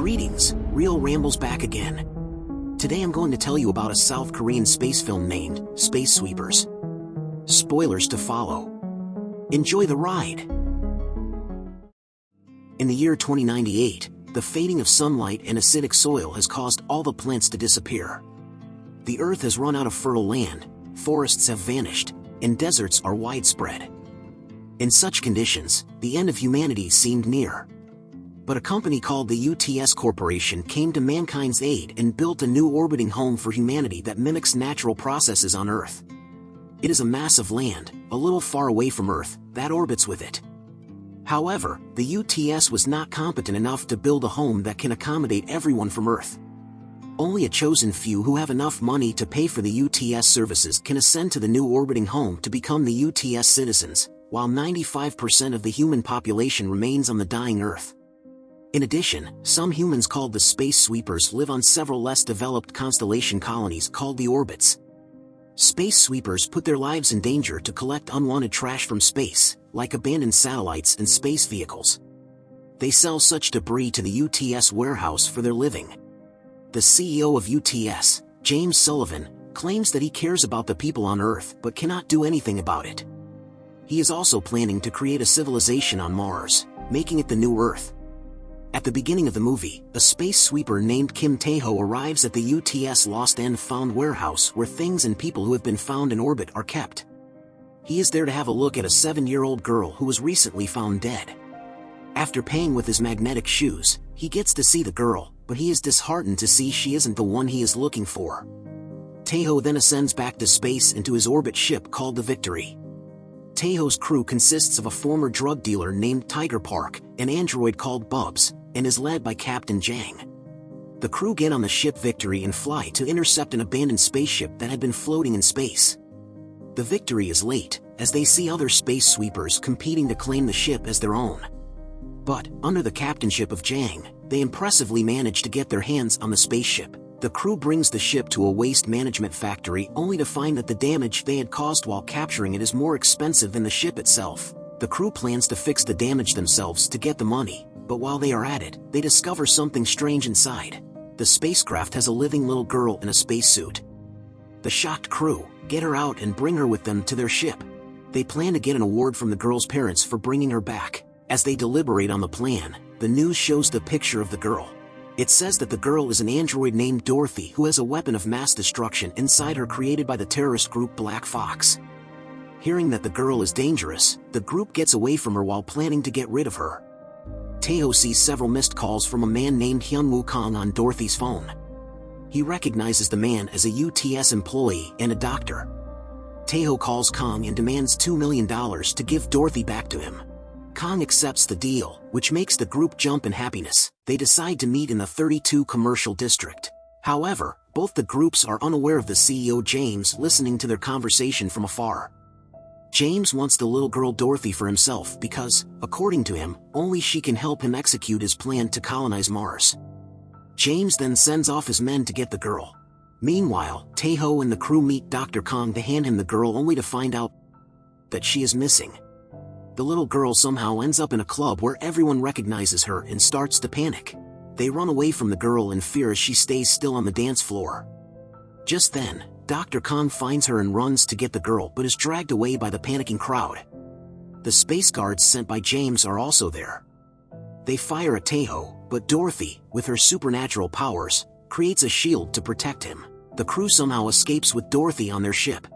Greetings, Real Rambles back again. Today I'm going to tell you about a South Korean space film named Space Sweepers. Spoilers to follow. Enjoy the ride. In the year 2098, the fading of sunlight and acidic soil has caused all the plants to disappear. The Earth has run out of fertile land, forests have vanished, and deserts are widespread. In such conditions, the end of humanity seemed near. But a company called the UTS Corporation came to mankind's aid and built a new orbiting home for humanity that mimics natural processes on Earth. It is a mass of land, a little far away from Earth, that orbits with it. However, the UTS was not competent enough to build a home that can accommodate everyone from Earth. Only a chosen few who have enough money to pay for the UTS services can ascend to the new orbiting home to become the UTS citizens, while 95% of the human population remains on the dying Earth. In addition, some humans called the Space Sweepers live on several less developed constellation colonies called the orbits. Space Sweepers put their lives in danger to collect unwanted trash from space, like abandoned satellites and space vehicles. They sell such debris to the UTS warehouse for their living. The CEO of UTS, James Sullivan, claims that he cares about the people on Earth but cannot do anything about it. He is also planning to create a civilization on Mars, making it the new Earth. At the beginning of the movie, a space sweeper named Kim Tae-ho arrives at the UTS Lost and Found warehouse where things and people who have been found in orbit are kept. He is there to have a look at a 7-year-old girl who was recently found dead. After paying with his magnetic shoes, he gets to see the girl, but he is disheartened to see she isn't the one he is looking for. Tae-ho then ascends back to space into his orbit ship called the Victory. Tae-ho's crew consists of a former drug dealer named Tiger Park, an android called Bubs, and is led by Captain Jang. The crew get on the ship Victory and fly to intercept an abandoned spaceship that had been floating in space. The Victory is late, as they see other space sweepers competing to claim the ship as their own. But, under the captainship of Jang, they impressively manage to get their hands on the spaceship. The crew brings the ship to a waste management factory only to find that the damage they had caused while capturing it is more expensive than the ship itself. The crew plans to fix the damage themselves to get the money, but while they are at it, they discover something strange inside. The spacecraft has a living little girl in a spacesuit. The shocked crew get her out and bring her with them to their ship. They plan to get an award from the girl's parents for bringing her back. As they deliberate on the plan, the news shows the picture of the girl. It says that the girl is an android named Dorothy who has a weapon of mass destruction inside her created by the terrorist group Black Fox. Hearing that the girl is dangerous, the group gets away from her while planning to get rid of her. Tae-ho sees several missed calls from a man named Hyun-woo Kang on Dorothy's phone. He recognizes the man as a UTS employee and a doctor. Tae-ho calls Kang and demands $2 million to give Dorothy back to him. Kang accepts the deal, which makes the group jump in happiness. They decide to meet in the 32 commercial district. However, both the groups are unaware of the CEO James listening to their conversation from afar. James wants the little girl Dorothy for himself because, according to him, only she can help him execute his plan to colonize Mars. James then sends off his men to get the girl. Meanwhile, Tae-ho and the crew meet Dr. Kang to hand him the girl only to find out that she is missing. The little girl somehow ends up in a club where everyone recognizes her and starts to panic. They run away from the girl in fear as she stays still on the dance floor. Just then, Dr. Kang finds her and runs to get the girl but is dragged away by the panicking crowd. The space guards sent by James are also there. They fire at Tae-ho, but Dorothy, with her supernatural powers, creates a shield to protect him. The crew somehow escapes with Dorothy on their ship.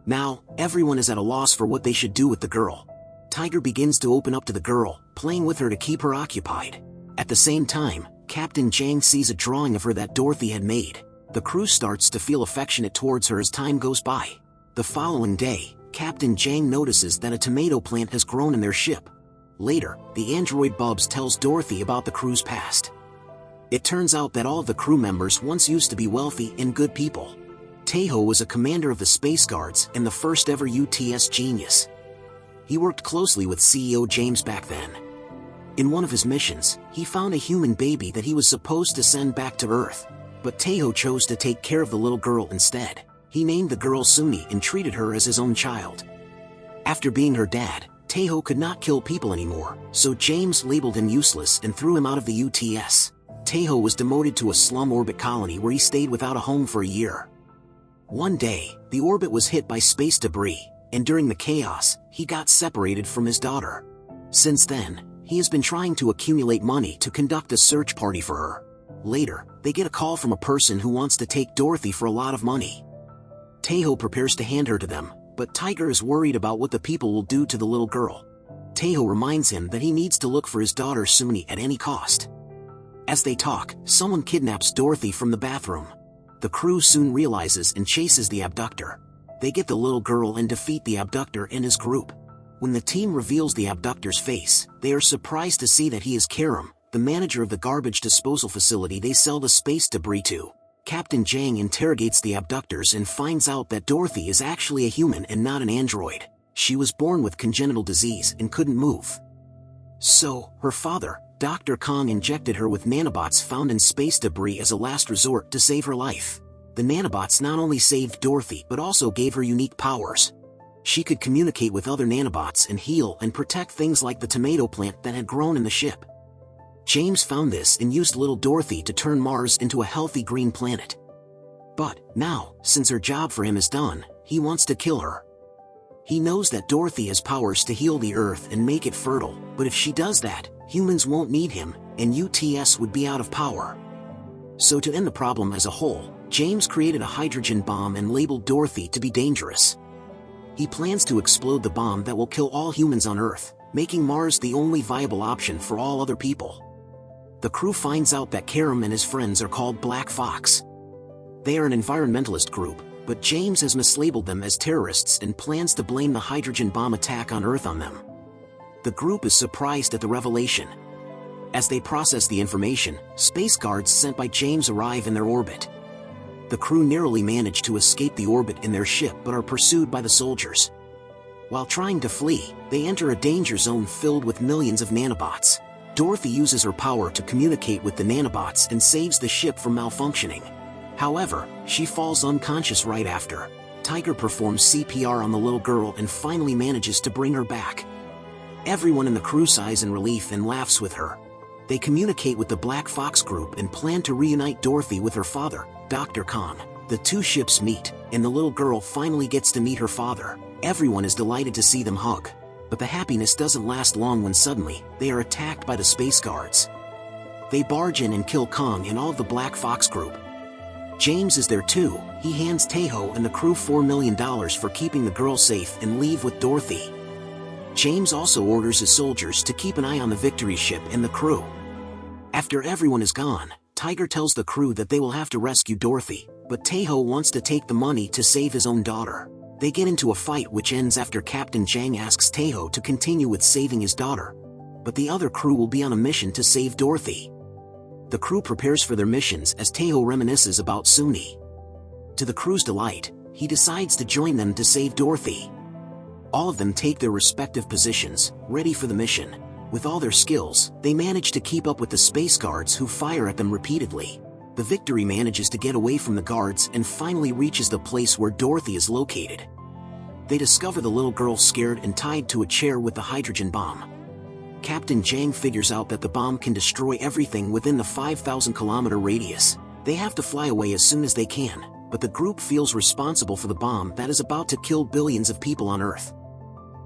Now, everyone is at a loss for what they should do with the girl. Tiger begins to open up to the girl, playing with her to keep her occupied. At the same time, Captain Jang sees a drawing of her that Dorothy had made. The crew starts to feel affectionate towards her as time goes by. The following day, Captain Jang notices that a tomato plant has grown in their ship. Later, the android Bubs tells Dorothy about the crew's past. It turns out that all of the crew members once used to be wealthy and good people. Tae-ho was a commander of the Space Guards and the first ever UTS genius. He worked closely with CEO James back then. In one of his missions, he found a human baby that he was supposed to send back to Earth. But Tae-ho chose to take care of the little girl instead. He named the girl Suni and treated her as his own child. After being her dad, Tae-ho could not kill people anymore, so James labeled him useless and threw him out of the UTS. Taeho was demoted to a slum orbit colony where he stayed without a home for a year. One day, the orbit was hit by space debris, and during the chaos, he got separated from his daughter. Since then, he has been trying to accumulate money to conduct a search party for her. Later, they get a call from a person who wants to take Dorothy for a lot of money. Taeho prepares to hand her to them, but Tiger is worried about what the people will do to the little girl. Taeho reminds him that he needs to look for his daughter Suni at any cost. As they talk, someone kidnaps Dorothy from the bathroom. The crew soon realizes and chases the abductor. They get the little girl and defeat the abductor and his group. When the team reveals the abductor's face, they are surprised to see that he is Karam, the manager of the garbage disposal facility they sell the space debris to. Captain Jang interrogates the abductors and finds out that Dorothy is actually a human and not an android. She was born with congenital disease and couldn't move. So, her father, Dr. Kong, injected her with nanobots found in space debris as a last resort to save her life. The nanobots not only saved Dorothy but also gave her unique powers. She could communicate with other nanobots and heal and protect things like the tomato plant that had grown in the ship. James found this and used little Dorothy to turn Mars into a healthy green planet. But, now, since her job for him is done, he wants to kill her. He knows that Dorothy has powers to heal the Earth and make it fertile, but if she does that, humans won't need him, and UTS would be out of power. So to end the problem as a whole, James created a hydrogen bomb and labeled Dorothy to be dangerous. He plans to explode the bomb that will kill all humans on Earth, making Mars the only viable option for all other people. The crew finds out that Karam and his friends are called Black Fox. They are an environmentalist group, but James has mislabeled them as terrorists and plans to blame the hydrogen bomb attack on Earth on them. The group is surprised at the revelation. As they process the information, space guards sent by James arrive in their orbit. The crew narrowly manage to escape the orbit in their ship but are pursued by the soldiers. While trying to flee, they enter a danger zone filled with millions of nanobots. Dorothy uses her power to communicate with the nanobots and saves the ship from malfunctioning. However, she falls unconscious right after. Tiger performs CPR on the little girl and finally manages to bring her back. Everyone in the crew sighs in relief and laughs with her. They communicate with the Black Fox group and plan to reunite Dorothy with her father, Dr. Kong. The two ships meet, and the little girl finally gets to meet her father. Everyone is delighted to see them hug. But the happiness doesn't last long when suddenly, they are attacked by the space guards. They barge in and kill Kong and all of the Black Fox group. James is there too. He hands Taeho and the crew $4 million for keeping the girl safe and leave with Dorothy. James also orders his soldiers to keep an eye on the Victory ship and the crew. After everyone is gone, Tiger tells the crew that they will have to rescue Dorothy, but Taeho wants to take the money to save his own daughter. They get into a fight which ends after Captain Jang asks Taeho to continue with saving his daughter. But the other crew will be on a mission to save Dorothy. The crew prepares for their missions as Taeho reminisces about Suni. To the crew's delight, he decides to join them to save Dorothy. All of them take their respective positions, ready for the mission. With all their skills, they manage to keep up with the space guards who fire at them repeatedly. The Victory manages to get away from the guards and finally reaches the place where Dorothy is located. They discover the little girl scared and tied to a chair with the hydrogen bomb. Captain Jang figures out that the bomb can destroy everything within the 5,000-kilometer radius. They have to fly away as soon as they can, but the group feels responsible for the bomb that is about to kill billions of people on Earth.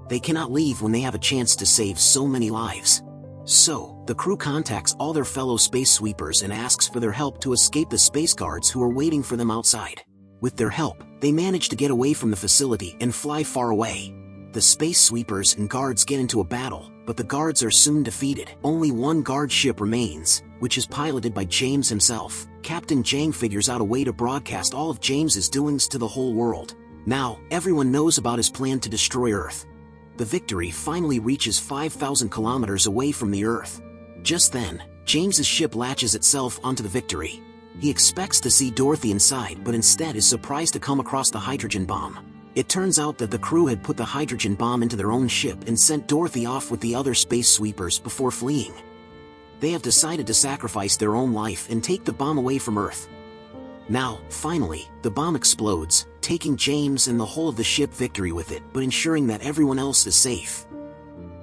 They cannot leave when they have a chance to save so many lives. So, the crew contacts all their fellow space sweepers and asks for their help to escape the space guards who are waiting for them outside. With their help, they manage to get away from the facility and fly far away. The space sweepers and guards get into a battle, but the guards are soon defeated. Only one guard ship remains, which is piloted by James himself. Captain Jang figures out a way to broadcast all of James's doings to the whole world. Now, everyone knows about his plan to destroy Earth. The Victory finally reaches 5,000 kilometers away from the Earth. Just then, James's ship latches itself onto the Victory. He expects to see Dorothy inside but instead is surprised to come across the hydrogen bomb. It turns out that the crew had put the hydrogen bomb into their own ship and sent Dorothy off with the other space sweepers before fleeing. They have decided to sacrifice their own life and take the bomb away from Earth. Now, finally, the bomb explodes, taking James and the whole of the ship Victory with it, but ensuring that everyone else is safe.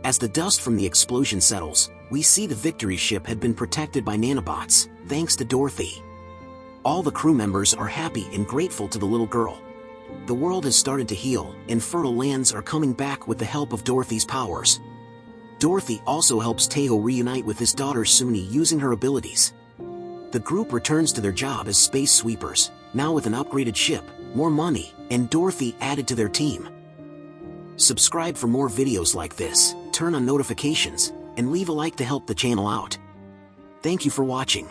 As the dust from the explosion settles, we see the Victory ship had been protected by nanobots, thanks to Dorothy. All the crew members are happy and grateful to the little girl. The world has started to heal, and fertile lands are coming back with the help of Dorothy's powers. Dorothy also helps Teo reunite with his daughter Suni using her abilities. The group returns to their job as space sweepers, now with an upgraded ship, more money, and Dorothy added to their team. Subscribe for more videos like this, turn on notifications, and leave a like to help the channel out. Thank you for watching.